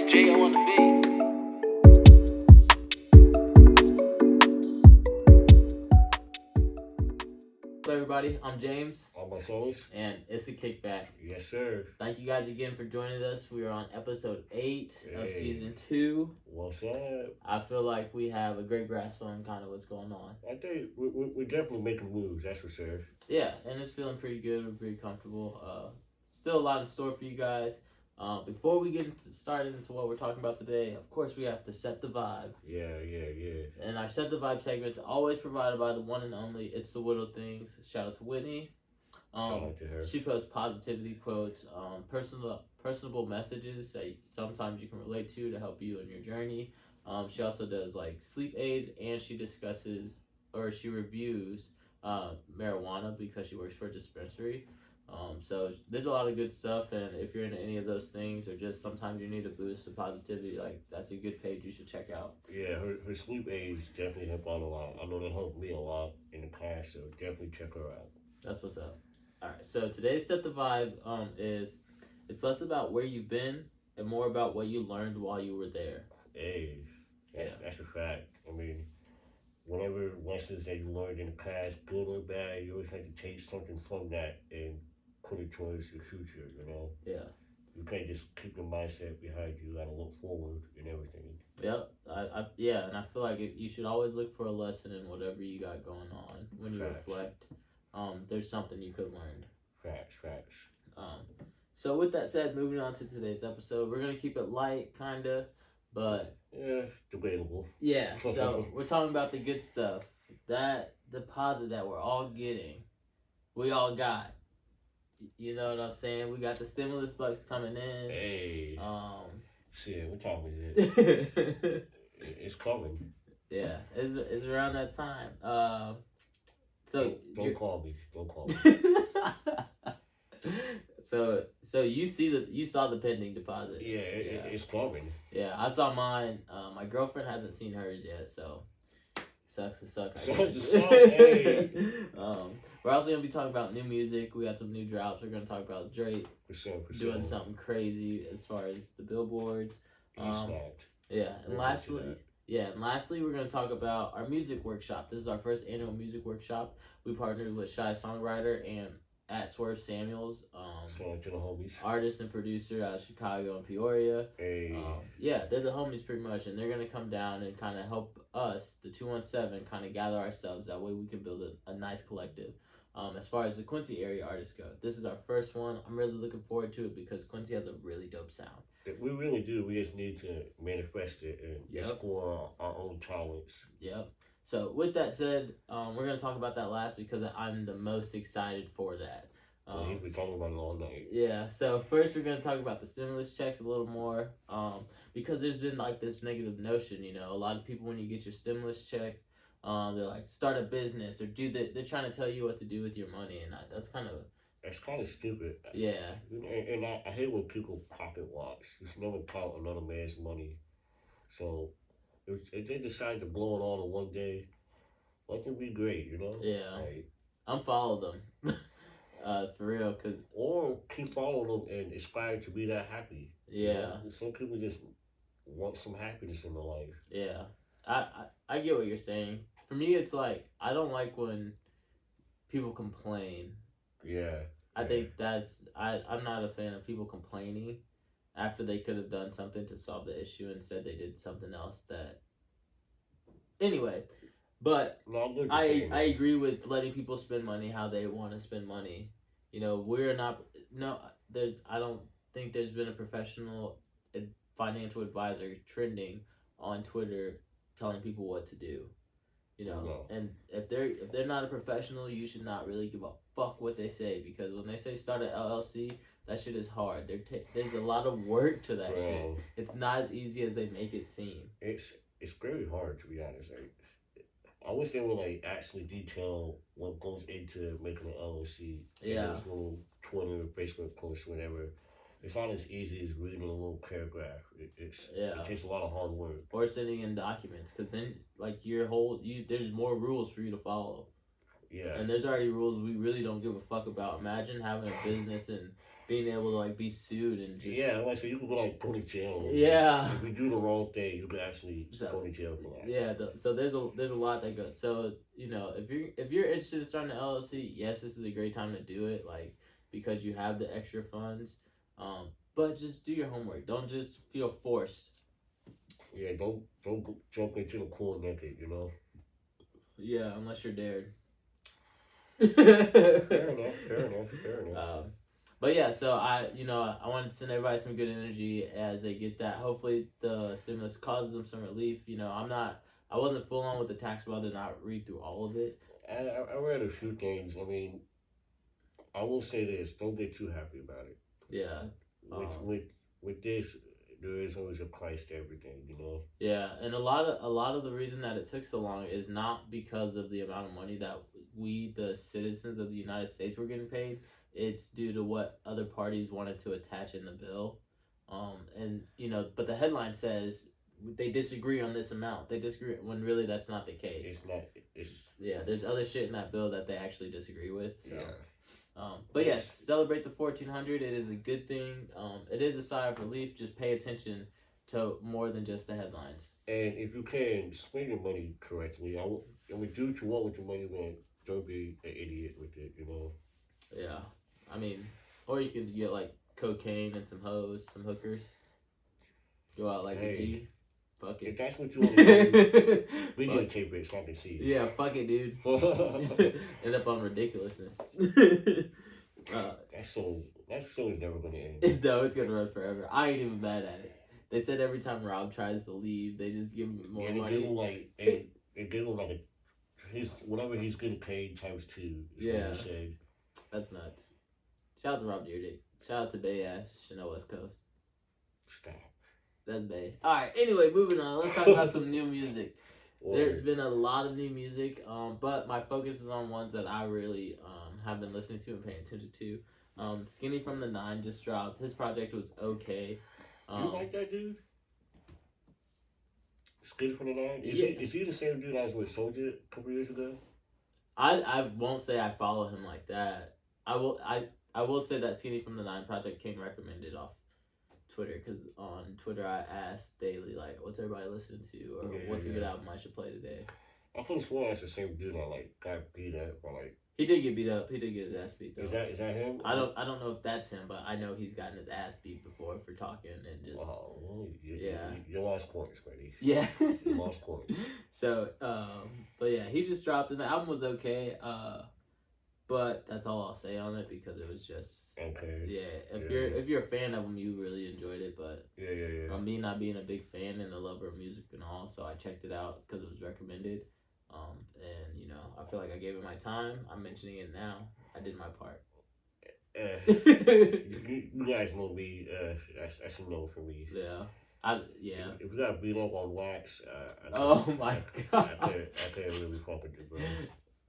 J.O. on the beat. Hello everybody, I'm James. I'm Marcellus. And Issa Kickback. Yes, sir. Thank you guys again for joining us. We are on episode 8 of season 2. What's up? I feel like we have a great grasp on kind of what's going on. I think we're definitely making moves, that's for sure. Yeah, and it's feeling pretty good. We're pretty comfortable. Still a lot in store for you guys. Before we get started into what we're talking about today, of course we have to set the vibe. Yeah. And our Set the Vibe segment is always provided by the one and only ItsTheWhittleThings. Shout out to Whitney. Shout out to her. She posts positivity quotes, personable messages that sometimes you can relate to help you in your journey. She also does like sleep aids, and she discusses or she reviews marijuana because she works for a dispensary. So there's a lot of good stuff, and if you're into any of those things, or just sometimes you need a boost of positivity, like that's a good page you should check out. Yeah, her sleep aids definitely help out a lot. I know they helped me a lot in the past, so definitely check her out. That's what's up. All right, so today's Set the Vibe is it's less about where you've been and more about what you learned while you were there. Hey, that's a fact. I mean, whatever lessons that you learned in the past, good or bad, you always have to take something from that and put it towards your future, you know? Yeah. You can't just keep your mindset behind you. You gotta look forward and everything. Yep. And I feel like you should always look for a lesson in whatever you got going on when you reflect. There's something you could learn. Facts. So with that said, moving on to today's episode, we're gonna keep it light, kinda, but yeah, debatable. Yeah. So we're talking about the good stuff, that deposit that we're all getting, we all got. You know what I'm saying? We got the stimulus bucks coming in. Hey. Shit, what time is it? It's coming. Yeah, it's around that time. So don't call me. So you saw the pending deposit. Yeah, it's coming. Yeah, I saw mine. My girlfriend hasn't seen hers yet, so sucks to suck. Sucks to suck. Hey. We're also gonna be talking about new music. We got some new drops. We're gonna talk about Drake doing something crazy as far as the billboards. Yeah, and lastly, we're gonna talk about our music workshop. This is our first annual music workshop. We partnered with Shy Songwriter and at Swerve Samuels, artist and producer out of Chicago and Peoria. Hey. They're the homies pretty much, and they're gonna come down and kind of help us, the 217, kind of gather ourselves. That way we can build a nice collective. As far as the Quincy area artists go, this is our first one. I'm really looking forward to it because Quincy has a really dope sound. We really do. We just need to manifest it and explore our own talents. Yep. So with that said, we're going to talk about that last because I'm the most excited for that. He's been talking about it all night. Yeah, so first we're going to talk about the stimulus checks a little more because there's been like this negative notion, you know, a lot of people when you get your stimulus check, they're like, start a business or they're trying to tell you what to do with your money, and that's kind of stupid. Yeah. And I hate when people pocket watch. It's never count another man's money. So if they decide to blow it all in one day, let them be great, you know? Yeah. Like, unfollow them. For real, or keep following them and aspire to be that happy. Yeah. You know? Some people just want some happiness in their life. Yeah. I get what you're saying. For me, it's like, I don't like when people complain. Yeah. I think I'm not a fan of people complaining after they could have done something to solve the issue. Instead, they did something else that... Anyway, but I agree with letting people spend money how they want to spend money. You know, I don't think there's been a professional financial advisor trending on Twitter telling people what to do. You know, no. And if they're not a professional, you should not really give a fuck what they say, because when they say start an LLC, that shit is hard. There's a lot of work to that shit. It's not as easy as they make it seem. It's very hard, to be honest. Like, I wish they would like actually detail what goes into making an LLC. Yeah. Those little Twitter, Facebook posts, whatever. It's not as easy as reading a little paragraph. It takes a lot of hard work. Or sending in documents, because then like there's more rules for you to follow. Yeah. And there's already rules we really don't give a fuck about. Imagine having a business and being able to like be sued and just so you could like go to jail. Yeah. If you do the wrong thing, you could actually go to jail for that. Yeah. So there's a lot that goes. So if you're interested in starting an LLC, yes, this is a great time to do it. Like because you have the extra funds. But just do your homework. Don't just feel forced. Yeah, don't jump into the pool naked, Yeah, unless you're dared. Fair enough. But yeah, so I wanted to send everybody some good energy as they get that. Hopefully the stimulus causes them some relief. I wasn't full on with the tax bill. I did not read through all of it. I read a few things. I mean, I will say this: don't get too happy about it. Yeah. With this, there is always a price to everything, Yeah, and a lot of the reason that it took so long is not because of the amount of money that we, the citizens of the United States, were getting paid. It's due to what other parties wanted to attach in the bill, but the headline says they disagree on this amount. They disagree when really that's not the case. It's not. There's other shit in that bill that they actually disagree with. So. Yeah. But yes, celebrate the 1400. It is a good thing. It is a sigh of relief. Just pay attention to more than just the headlines. And if you can spend your money correctly, do what you want with your money, man. Don't be an idiot with it, Yeah, I mean, or you can get like cocaine and some hoes, some hookers. Go out like a G. Fuck it. If that's what you want to do, we can tape it so I can see it. Yeah, fuck it, dude. End up on ridiculousness. That song is never gonna end. No, it's gonna run forever. I ain't even mad at it. They said every time Rob tries to leave, they just give him more money. They give him like whatever he's getting paid times 2. Yeah, that's nuts. Shout out to Rob Deerdick. Shout out to Bay Ass, Chanel West Coast. Stop. That's Bay. Alright, anyway, moving on. Let's talk about some new music. There's been a lot of new music, but my focus is on ones that I really have been listening to and paying attention to. Skinny from the 9 just dropped. His project was okay. You like that dude? Skinny from the 9? Is he the same dude I was with Soulja a couple years ago? I won't say I follow him like that. I will say that Skinny from the 9 project came recommended off Twitter, because on Twitter I asked daily, like, what's everybody listening to, or what's a good album I should play today. I could have sworn that's the same dude that got beat up, or he did get beat up. He did get his ass beat though. Is that him? I don't know if that's him, but I know he's gotten his ass beat before for talking and just. Oh, well, you lost points, buddy. Yeah. You lost points. So, but yeah, he just dropped, and the album was okay. But that's all I'll say on it, because it was just okay. Yeah, if you're a fan of him, you really enjoyed it. But me not being a big fan and a lover of music and all, so I checked it out because it was recommended. And I feel like I gave it my time. I'm mentioning it now. I did my part. You guys know me. That's a no for me. Yeah. If we got beat up on wax, oh my god, I can't really fuck with it, bro.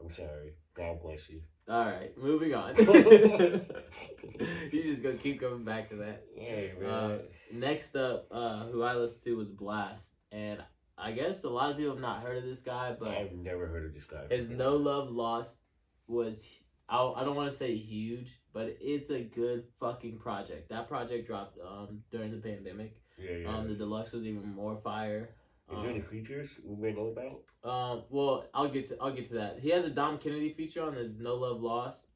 I'm sorry. God bless you. All right, moving on. He's just gonna keep coming back to that. Hey, man. Next up, who I listened to was Blast, and I guess a lot of people have not heard of this guy, but I've never heard of this guy. His No Love Lost was, I don't want to say huge, but it's a good fucking project. That project dropped during the pandemic. Yeah. The deluxe was even more fire. Is there any features we may know about? Well, I'll get to that. He has a Dom Kennedy feature on his No Love Lost.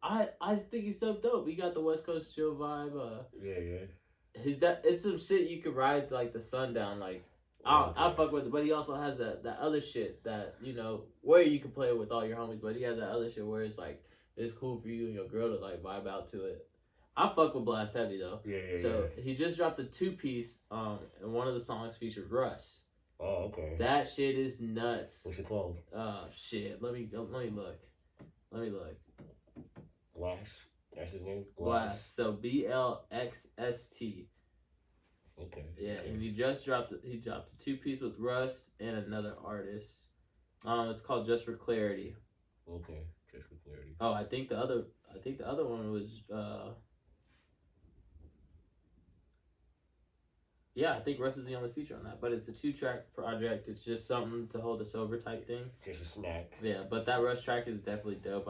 I think he's so dope. He got the West Coast chill vibe. Yeah. It's some shit you could ride like the sundown. Like I fuck with it, but he also has that other shit that where you can play it with all your homies. But he has that other shit where it's like it's cool for you and your girl to like vibe out to it. I fuck with Blast heavy though. Yeah. He just dropped a 2-piece. And one of the songs featured Russ. Oh, okay. That shit is nuts. What's it called? Shit. Let me look. Blast. That's his name. Blast. So BLXST. Okay. Yeah, and he dropped a 2-piece with Russ and another artist. It's called Just for Clarity. Okay, Just for Clarity. Oh, I think the other one was yeah, I think Russ is the only feature on that, but it's a 2-track project. It's just something to hold us over type thing. Just a snack. Yeah, but that Russ track is definitely dope.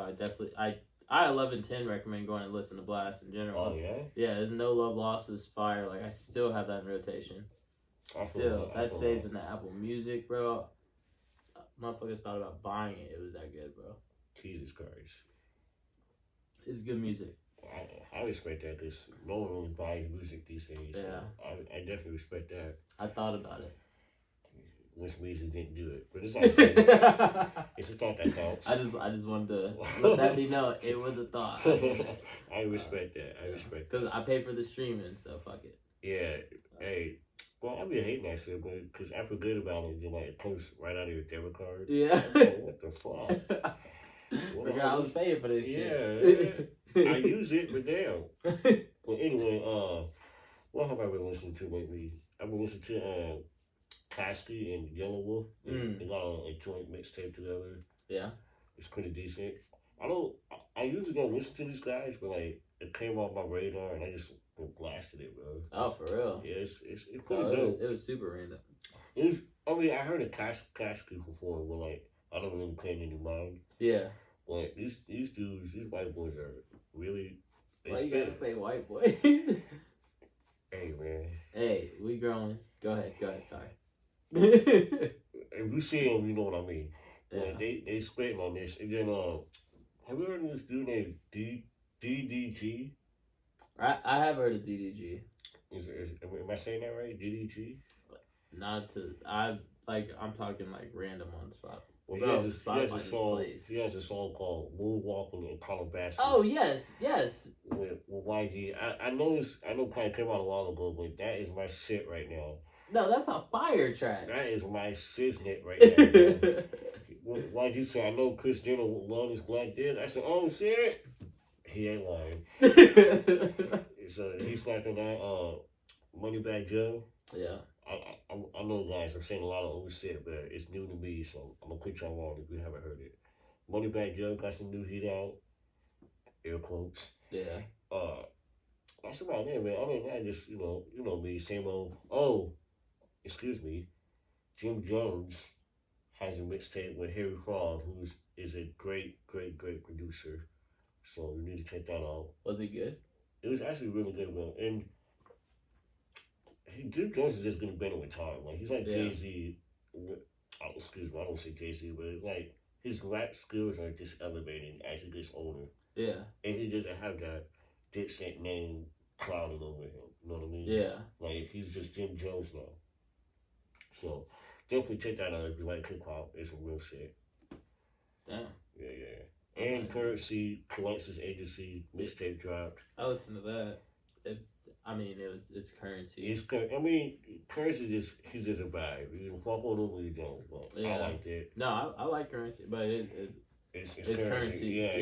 I 1110 recommend going and listen to Blast in general. Oh yeah. Yeah, there's No Love Lost is fire. Like I still have that in rotation. Still, that's saved in the Apple Music, bro. Motherfuckers thought about buying it. It was that good, bro. Jesus Christ. It's good music. I respect that because no one really buys music these days. Yeah. So I definitely respect that. I thought about it. Which music didn't do it, but it's all good. It's a thought that counts. I just wanted to let that be known. It was a thought. I respect that. I respect that. Because I pay for the streaming, so fuck it. Yeah. Hey. Well, I be hating that shit, because I forget about it, then it comes right out of your debit card. Yeah. What the fuck? Forgot I was paying for this shit. Yeah. I use it, but damn. But anyway, what have I been listening to lately? I've been listening to Kasky and Yellow Wolf. They got a joint mixtape together. Yeah. It's pretty decent. I usually don't listen to these guys, but like it came off my radar and I just blasted it, bro. Oh, for real? Yeah, it's pretty dope. It was super random. I heard of Kasky before, but like I don't really pay any mind. Yeah. But these dudes, these white boys are really. Why you gotta say white boy? Hey man. Hey, we growing. Go ahead. Sorry. If you see them, you know what I mean. Yeah. Like, they spitting on this, and then have you heard of this dude named DDG? I have heard of DDG. Am I saying that right? DDG? I'm talking like random on spot. Well, he has a song called Moonwalking in Calabasas. Oh yes. With YG. I know kind of came out a while ago, but that is my shit right now. No, that's a fire track. That is my shiznit right now. YG said, I know Chris Jenner loved his black dick. I said, oh shit. He ain't lying. So he slapped on that Moneybag Joe. Yeah. I know, guys, I'm saying a lot of old shit, but it's new to me, so I'm going to put y'all on if you haven't heard it. Moneybag Joe got some new heat out. Air quotes. Yeah. That's about it, man. Other than that, just, you know me, same old. Oh, excuse me. Jim Jones has a mixtape with Harry Fraud, who is a great producer. So you need to check that out. Was it good? It was actually really good, man. And Jim Jones is just gonna bend with time. Like he's like Jay-Z. Excuse me, I don't say Jay-Z, but it's like his rap skills are just elevating as he gets older. Yeah. And he doesn't have that Dixon name clouding over him. You know what I mean? Yeah. Like he's just Jim Jones now. So definitely check that out if you like hip hop. It's some real shit. Damn. Yeah. And Currency, Collections Agency, mixtape dropped. I listened to that. It's Currency. Currency he's just a vibe. You can fuck on him or you don't. But I liked it. No, I like Currency, but it's Currency. Yeah.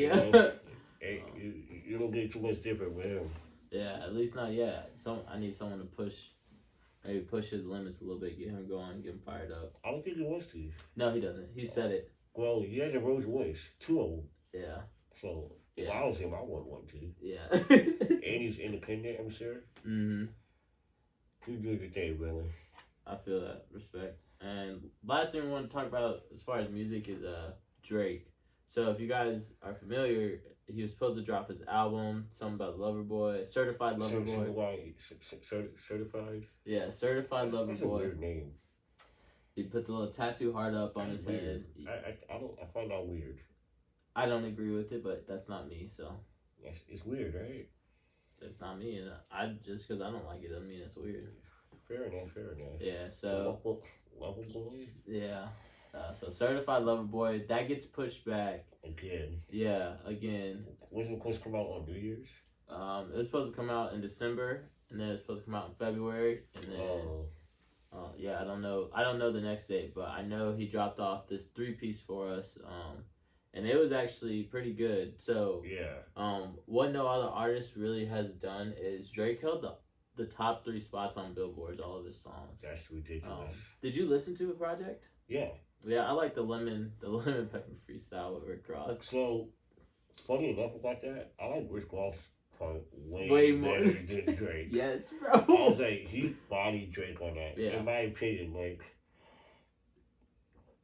You don't get too much different with him. Yeah, at least not yet. I need someone to push his limits a little bit, get him going, get him fired up. I don't think he wants to. No, he doesn't. He said it. Well, he has a Rolls Royce, 2 of them. Yeah. So if I was him, I wouldn't want to. Yeah. And he's independent, I'm sure. Mm-hmm. Keep doing your thing, brother. I feel that. Respect. And last thing we want to talk about as far as music is Drake. So if you guys are familiar, he was supposed to drop his album, something about Loverboy, Certified Loverboy. Certified? Yeah, Certified Loverboy. That's a weird name. He put the little tattoo heart up on his head. I find that weird. I don't agree with it, but that's not me, so. It's weird, right? It's not me, and just because I don't like it doesn't mean it's weird. Fair enough. Yeah, so. Loverboy? Yeah. So Certified Loverboy, that gets pushed back. Again. Yeah, again. Wasn't it supposed to come out on New Year's? It was supposed to come out in December, and then it's supposed to come out in February, and then I don't know the next date, but I know he dropped off this 3-piece for us, and it was actually pretty good. So what no other artist really has done is Drake held the top 3 spots on Billboard, all of his songs. That's ridiculous. Did you listen to a project? Yeah. Yeah, I like the lemon pepper freestyle with Rick Ross. So, funny enough about that, I like Rick Ross part way more than Drake. Yes, bro. I was like, he bodied Drake on that. Yeah. In my opinion, like,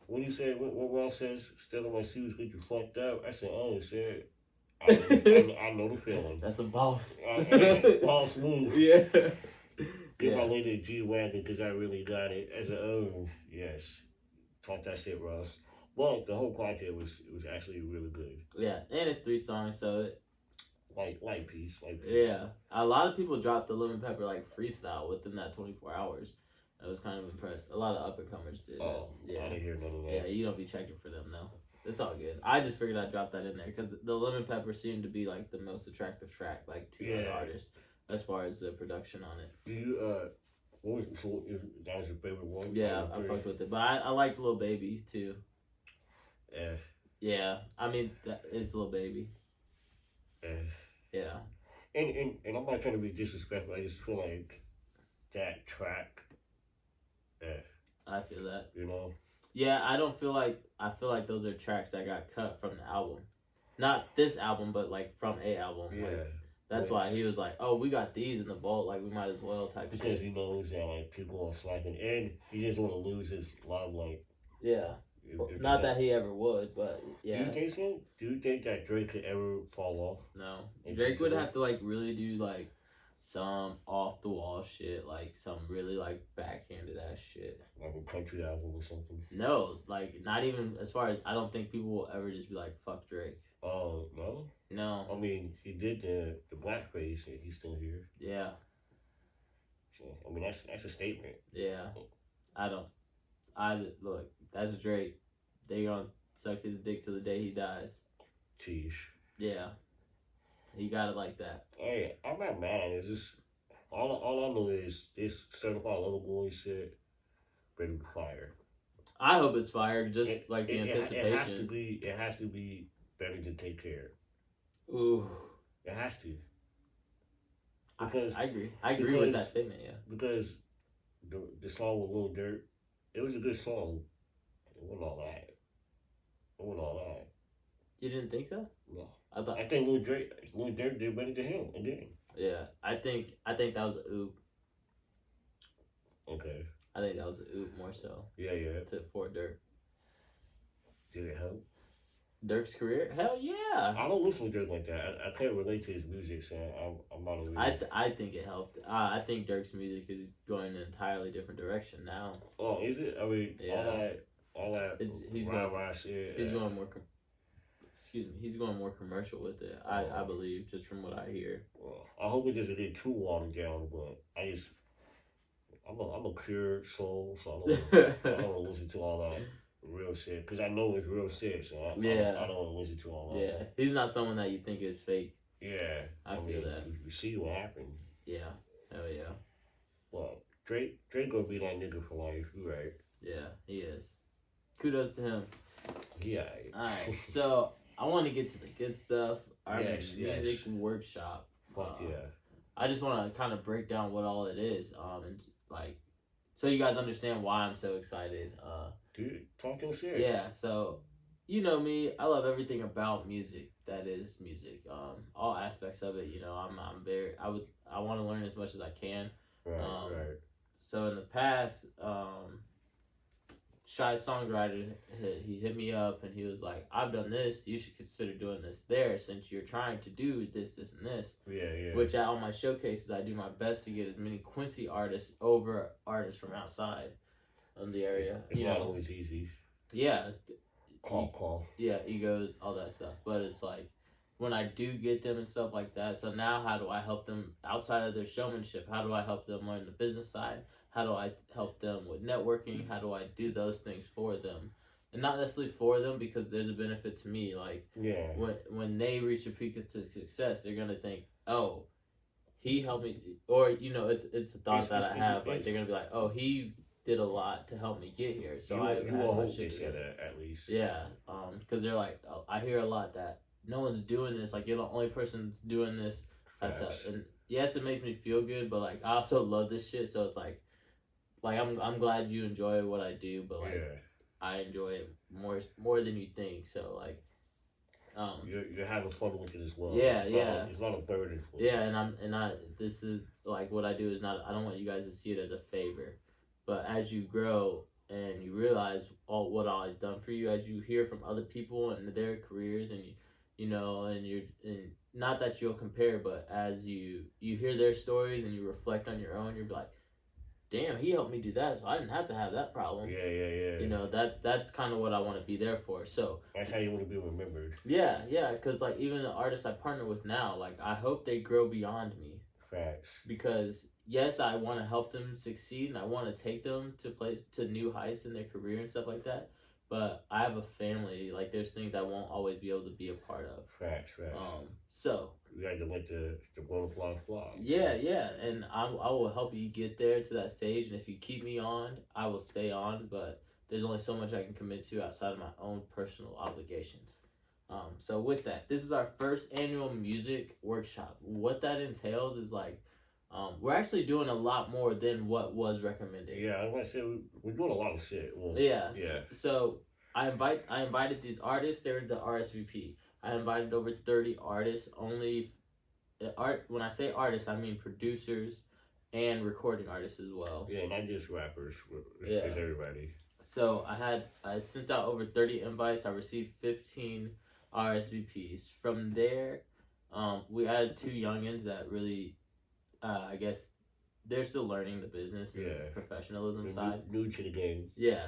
when he said, when Ross says, still in my shoes, get you fucked up, I said, oh shit, I know the feeling. That's a boss. Boss move. Yeah. Get my lady G-Wagon because I really got it. As a yes. Talk that shit, Russ. Well, the whole project was actually really good. Yeah, and it's 3 songs, so Light piece. Yeah, a lot of people dropped the Lemon Pepper like freestyle within that 24 hours. I was kind of impressed. A lot of up and comers did. Oh, yeah. I didn't hear none of that. Yeah, you don't be checking for them though. It's all good. I just figured I'd drop that in there because the Lemon Pepper seemed to be like the most attractive track, like to other artists, as far as the production on it. Do you what was that was your favorite one? Yeah, I fucked with it, but I liked Lil Baby too. Yeah, I mean it's Lil Baby. Yeah. And I'm not trying to be disrespectful. I just feel like that track. I feel that. You know. Yeah, I feel like those are tracks that got cut from the album, not this album, but like from a album. Yeah. Like, that's why he was like, "Oh, we got these in the vault. Like we might as well." Type because shit. He knows that like people are slacking, and he doesn't want to lose his limelight. Yeah. Not that he ever would, but yeah. Do you think so? Do you think that Drake could ever fall off? No. Drake would have to like really do like some off the wall shit, like some really like backhanded ass shit. Like a country album or something. No, like not even as far as I don't think people will ever just be like fuck Drake. Oh no. No. I mean, he did the blackface, and he's still here. Yeah. So I mean, that's a statement. Yeah. Look. That's Drake. They gonna suck his dick till the day he dies. Jeez. Yeah. He got it like that. Hey, I'm not mad. It's just all I know is this certified little boy shit better be fire. I hope it's fire, just like the anticipation. It has to be better than Take Care. Ooh. It has to. Because I agree with that statement. Yeah. Because the song with Lil Durk, it was a good song. It wasn't all that. You didn't think so? No. I think Lil Durk did better than him again. Yeah, I think that was a oop. Okay. I think that was a oop more so. Yeah. For Durk. Did it help? Durk's career? Hell yeah. I don't listen to Durk like that. I can't relate to his music, so I'm not aware. I think it helped. I think Durk's music is going in an entirely different direction now. Oh, is it? I mean, yeah. all that. He's going more. Excuse me. He's going more commercial with it. I believe, just from what I hear. Well, I hope it doesn't get too watered down, but I'm a pure soul, so I don't listen to all that real shit because I know it's real shit. So I don't want to listen to all that. Yeah, he's not someone that you think is fake. Yeah, I feel that. You see what happened. Yeah, hell yeah. Well, Drake gonna be that nigga for life. You right? Yeah, he is. Kudos to him. Yeah. All right, so I want to get to the good stuff. Our music workshop. Fuck yeah. I just want to kind of break down what all it is, and like, so you guys understand why I'm so excited. Dude, talk your shit. Yeah, so you know me, I love everything about music. That is music. All aspects of it. You know, I want to learn as much as I can. Right. So in the past, Shy Songwriter, he hit me up and he was like, I've done this, you should consider doing this there since you're trying to do this, and this. Yeah. Which on my showcases, I do my best to get as many Quincy artists over artists from outside of the area. It's not always easy. Yeah. Call. Yeah, egos, all that stuff. But it's like, when I do get them and stuff like that, so now how do I help them outside of their showmanship? How do I help them learn the business side? How do I help them with networking? How do I do those things for them? And not necessarily for them because there's a benefit to me. Like, when they reach a peak of success, they're going to think, oh, he helped me. Or, you know, it's a thought that I have. Like, they're going to be like, oh, he did a lot to help me get here. So I hope they said that at least. Yeah, because they're like, oh, I hear a lot that no one's doing this. Like, you're the only person that's doing this. And yes, it makes me feel good, but like I also love this shit. So it's like I'm glad you enjoy what I do, but like I enjoy it more than you think. So like, you're having fun with it as well. It's not a burden. Yeah, and I this is like what I do is not. I don't want you guys to see it as a favor, but as you grow and you realize what I've done for you, as you hear from other people and their careers, and and not that you'll compare, but as you hear their stories and you reflect on your own, you're like, damn, he helped me do that, so I didn't have to have that problem. Yeah. That's kind of what I want to be there for. So that's how you want to be remembered. Yeah, because like even the artists I partner with now, like I hope they grow beyond me. Facts. Because yes, I want to help them succeed and I want to take them to new heights in their career and stuff like that. But I have a family. Like there's things I won't always be able to be a part of. Facts. So you got to let the butterflies fly. Yeah, and I will help you get there to that stage. And if you keep me on, I will stay on. But there's only so much I can commit to outside of my own personal obligations. So with that, this is our first annual music workshop. What that entails is like, we're actually doing a lot more than what was recommended. Yeah, I was gonna say we're doing a lot of shit. Well, yeah. So I invited these artists. They were the RSVP. I invited over 30 artists. Only art. When I say artists, I mean producers and recording artists as well. Yeah, not just rappers. It's everybody. So I sent out over 30 invites. I received 15 RSVPs. From there, we added 2 youngins that really, I guess, they're still learning the business and professionalism side. New to the game. Yeah.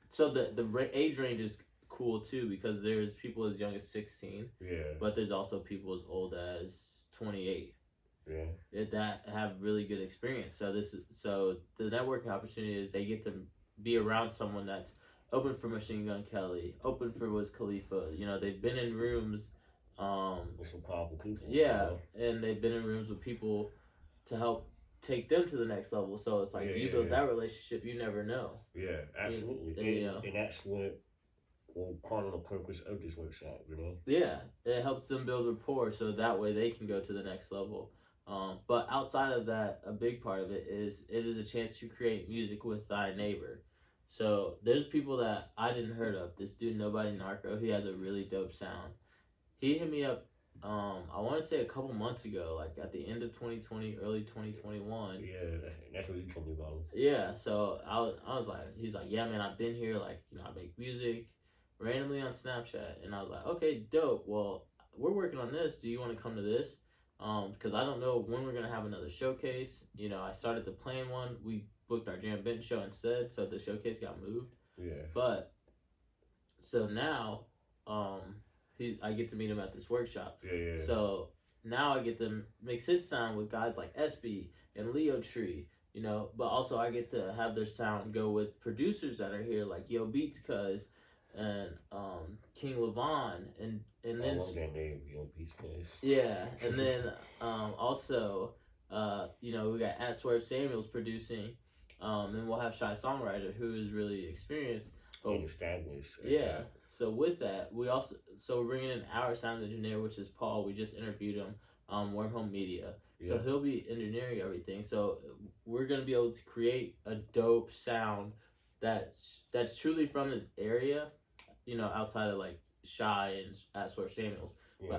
So the age range is cool too because there's people as young as 16. Yeah. But there's also people as old as 28. Yeah. That have really good experience. So the networking opportunity is they get to be around someone that's open for Machine Gun Kelly, open for Wiz Khalifa. They've been in rooms with some powerful people. Yeah, and they've been in rooms with people to help take them to the next level. So it's like you build that relationship, you never know. Yeah, absolutely. And that's what part of the purpose of this workshop, Yeah, it helps them build rapport so that way they can go to the next level. But outside of that, a big part of it is a chance to create music with thy neighbor. So there's people that I didn't heard of. This dude, Nobody Narco, he has a really dope sound. He hit me up, I want to say a couple months ago, like at the end of 2020, early 2021. Yeah, that's what you told me about him. Yeah, so I was like, he's like, yeah, man, I've been here, like, I make music randomly on Snapchat. And I was like, okay, dope. Well, we're working on this. Do you want to come to this? Because I don't know when we're going to have another showcase. I started to plan one. We booked our Jam Benton show instead, so the showcase got moved. Yeah. But, so now, I get to meet him at this workshop. Yeah. So, now I get to mix his sound with guys like SB and Leo Tree, but also I get to have their sound go with producers that are here, like Yo Beats Cuz, and King Levon, and then I love that name, Yo Beats Cuz. Yeah, and then also we got Swerve Samuels producing, and we'll have Shy Songwriter who is really experienced and established. Yeah. So with that, we're bringing in our sound engineer, which is Paul. We just interviewed him, Wormhole Media. Yeah. So he'll be engineering everything. So we're gonna be able to create a dope sound that's truly from this area. Outside of like Shy and Swerve Samuels. Yeah.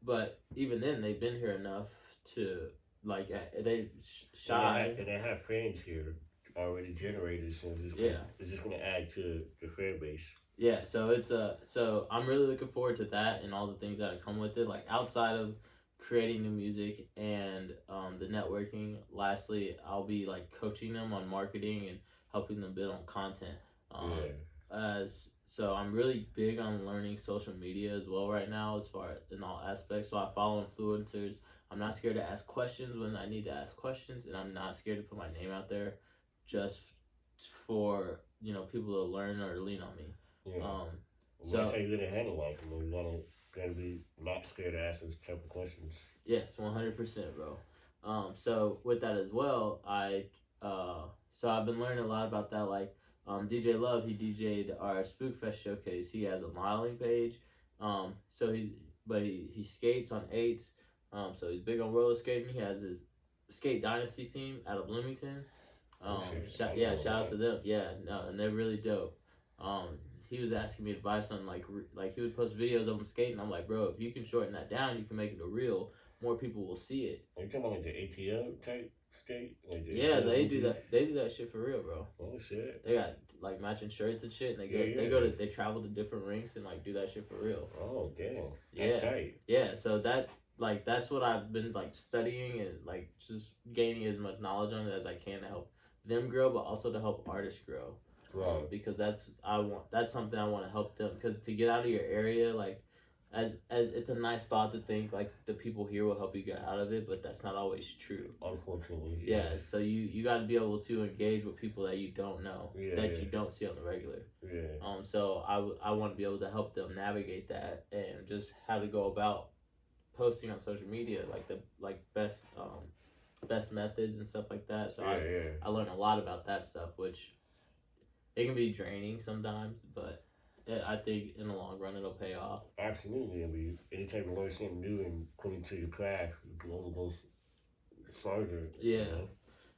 But even then, they've been here enough to like Shy. And they have friends here already generated, so it's just gonna add to the fan base. Yeah, so so I'm really looking forward to that and all the things that come with it. Like outside of creating new music and the networking. Lastly, I'll be like coaching them on marketing and helping them build on content. So I'm really big on learning social media as well right now, as far in all aspects. So I follow influencers. I'm not scared to ask questions when I need to ask questions, and I'm not scared to put my name out there, just for people to learn or lean on me. Yeah. So that's how you're gonna handle life. You gotta be not scared to ask those type of questions. Yes, 100%, bro. So with that as well, I've been learning a lot about that. Like DJ Love, he DJ'd our Spookfest showcase. He has a modeling page. He skates on 8s. So he's big on roller skating. He has his Skate Dynasty team out of Bloomington. Shout out to them. Yeah, no, and they're really dope. He was asking me advice on like he would post videos of him skating. I'm like, bro, if you can shorten that down, you can make it a reel. More people will see it. Are you talking about like the ATO type skate? Like Yeah, they do that. They do that shit for real, bro. Oh shit. They got like matching shirts and shit, and they travel to different rinks and like do that shit for real. Oh damn. That's tight. Yeah. So that's what I've been like studying and like just gaining as much knowledge on it as I can to help them grow, but also to help artists grow. Right. Because that's something I want to help them, because to get out of your area, like as it's a nice thought to think like the people here will help you get out of it, but that's not always true, unfortunately. Yeah, so you got to be able to engage with people that you don't know, that you don't see on the regular. So I want to be able to help them navigate that and just how to go about posting on social media, like the best methods and stuff like that. So I learned a lot about that stuff, which it can be draining sometimes, but I think in the long run it'll pay off. Absolutely. I mean, anytime you learn something new and put into your craft, you can only go further. Yeah. You know?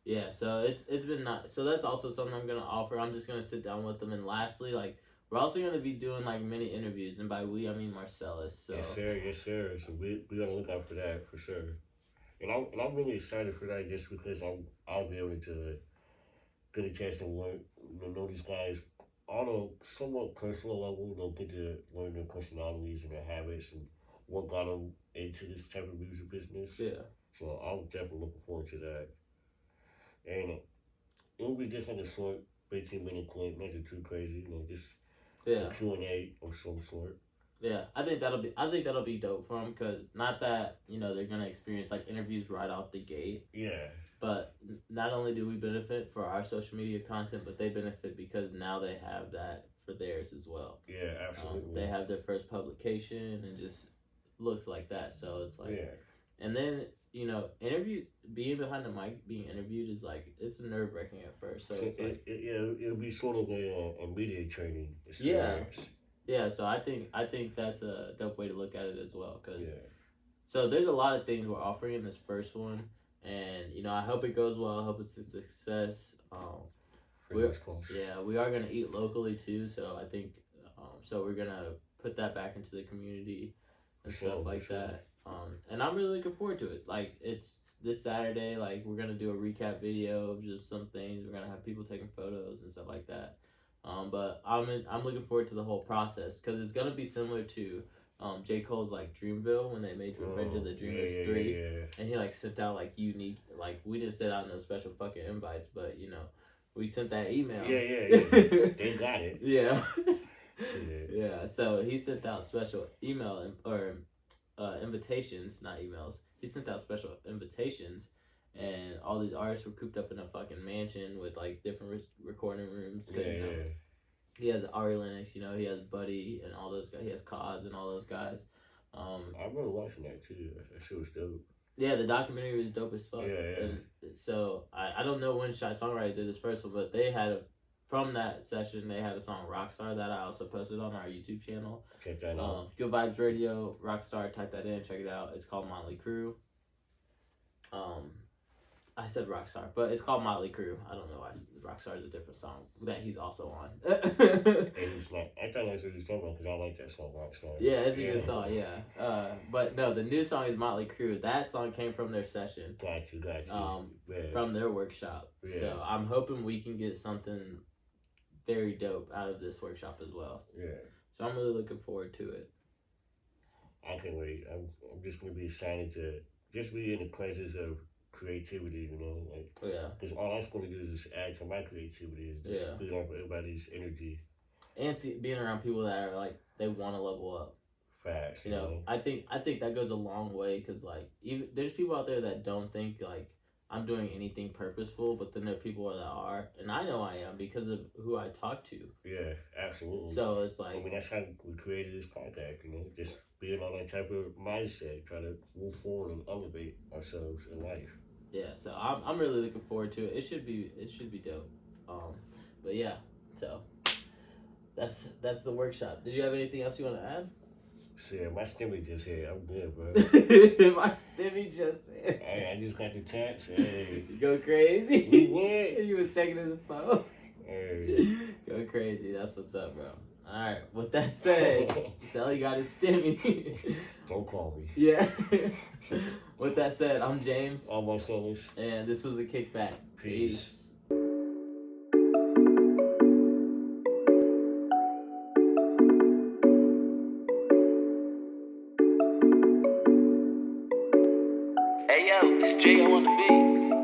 Yeah, so it's been nice. So that's also something I'm gonna offer. I'm just gonna sit down with them, and lastly, like we're also gonna be doing like mini interviews, and by we I mean Marcellus. So. Yes, sir. So we gotta look out for that for sure. And I'm really excited for that just because I'll be able to get a chance to know these guys on a somewhat personal level. Get to learn their personalities and their habits and what got them into this type of music business. Yeah. So I'm definitely looking forward to that. And it will be just like a short 15-minute clip, nothing too crazy, just a Q&A of some sort. Yeah, I think that'll be dope for them, because not that they're gonna experience like interviews right off the gate. Yeah. But not only do we benefit for our social media content, but they benefit because now they have that for theirs as well. Yeah, absolutely. They have their first publication and just looks like that. So it's like, and then being behind the mic, being interviewed is like, it's nerve wracking at first. So it's like it'll be sort of a media training experience. Yeah. So I think that's a dope way to look at it as well. So there's a lot of things we're offering in this first one. And I hope it goes well. I hope it's a success. We are gonna eat locally too. So I think, so we're gonna put that back into the community and stuff like that. And I'm really looking forward to it. Like it's this Saturday. Like we're gonna do a recap video of just some things. We're gonna have people taking photos and stuff like that. But I'm looking forward to the whole process, because it's gonna be similar to J. Cole's like Dreamville, when they made Revenge of the Dreamers 3, and he like sent out like unique, like we didn't send out no special fucking invites, but we sent that email. They got it. Yeah. So he sent out special email or invitations, not emails. He sent out special invitations, and all these artists were cooped up in a fucking mansion with like different recording rooms. He has Ari Lennox, he has Buddy and all those guys. He has Cause and all those guys. I remember watching that too. That shit was dope. Yeah, the documentary was dope as fuck. And so I don't know when Shy Songwriter did this first one, but they had from that session they had a song Rockstar that I also posted on our YouTube channel. Check that out. Good Vibes Radio, Rockstar, type that in, check it out. It's called Motley Crue. I said Rockstar, but it's called Motley Crue. I don't know why. Rockstar is a different song that he's also on. And he's like, I thought that's what he was talking about, because I like that song, Rockstar. Yeah, it's a good song, yeah. But no, the new song is Motley Crue. That song came from their session. Got you. From their workshop. Yeah. So I'm hoping we can get something very dope out of this workshop as well. Yeah. So I'm really looking forward to it. I can't wait. I'm just going to be excited to just be in the presence of creativity, because all I'm supposed to do is just add to my creativity, is just build up everybody's energy, and being around people that are like, they want to level up. Facts. I think that goes a long way, because like even there's people out there that don't think like I'm doing anything purposeful, but then there are people that are, and I know I am because of who I talk to. Yeah, absolutely. So it's like, I mean, that's how we created this podcast, just being on that type of mindset, trying to move forward and elevate ourselves in life. Yeah, so I'm really looking forward to it. It should be dope. But yeah, so that's the workshop. Did you have anything else you want to add? Shit, my stimmy just hit. I'm good, bro. My stimmy just hit. Hey, I just got the text. Hey. You go crazy? We went. He was checking his phone. Hey. Go crazy. That's what's up, bro. Alright, with that said, Sally got his stimmy. Don't call me. Yeah. With that said, I'm James. I'm Marcellus. And this was the Kickback. Peace. Hey yo, it's J.O. on the beat.